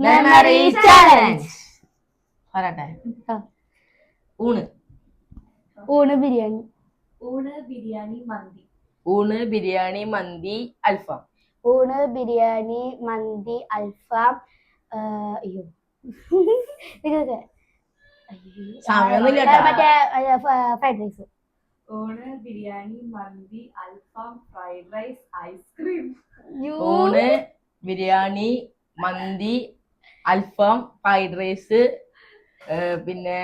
Memory challenge. പറയട്ടെ. ഊണ് ഊണ് ബിരിയാണി. ഊണ് ബിരിയാണി മന്തി. ഊണ് ബിരിയാണി മന്തി അൽഫാം. ഊണ് ബിരിയാണി മന്തി അൽഫാം. അയ്യോ മറ്റേ ഫ്രൈഡ് റൈസ്. ഊണ് ബിരിയാണി മന്തി അൽഫാം ഫ്രൈഡ് റൈസ് ഐസ്ക്രീം. ഊണ് ബിരിയാണി മന്തി അൽഫാം ഫ്രൈഡ് റൈസ് പിന്നെ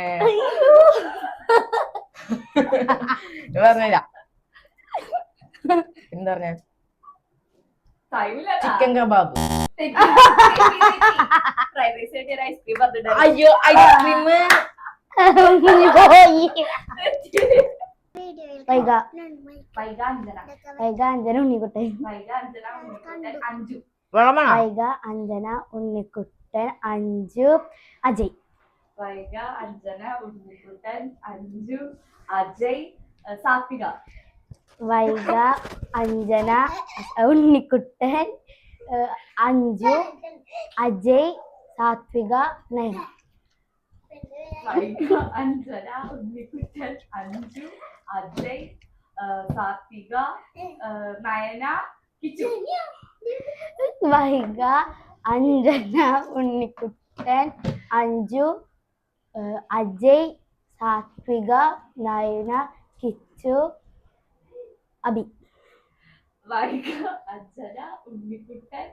പറഞ്ഞില്ല എന്താ പറഞ്ഞ ചിക്കൻ കബാബ്. Fried rice ice cream. അയ്യോ ഐസ്ക്രീം. അഞ്ജന ഉണ്ണിക്കുട്ടൻ. അഞ്ജന ഉണ്ണിക്കുട്ടൻ അഞ്ജു അജയ്. അഞ്ജന ഉണ്ണിക്കുട്ടൻ അഞ്ജു അജയ് സാത്വിക. അഞ്ജന ഉണ്ണിക്കുട്ടൻ അഞ്ജു അജയ് സാത്വിക നയന. അഞ്ജന ഉണ്ണിക്കുട്ടൻ അഞ്ജു അജയ് സാത്വിക നയന കിച്ചു. അഞ്ജന ഉണ്ണിക്കുട്ടൻ അഞ്ജു അജയ് സാത്വിക നയന കിച്ചു അബി. അഞ്ജന ഉണ്ണിക്കുട്ടൻ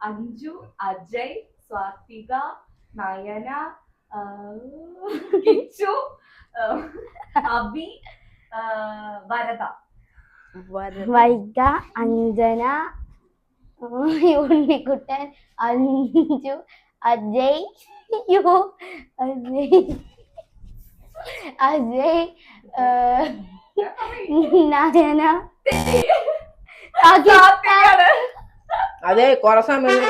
അഞ്ജു അജയ് സാത്വിക നയന കിച്ചു അബി വരദ. അഞ്ജന ഉണ്ണിക്കുട്ടൻ അഞ്ജു അജയ് അജയ് നയന. അതെ കൊറേ സമയം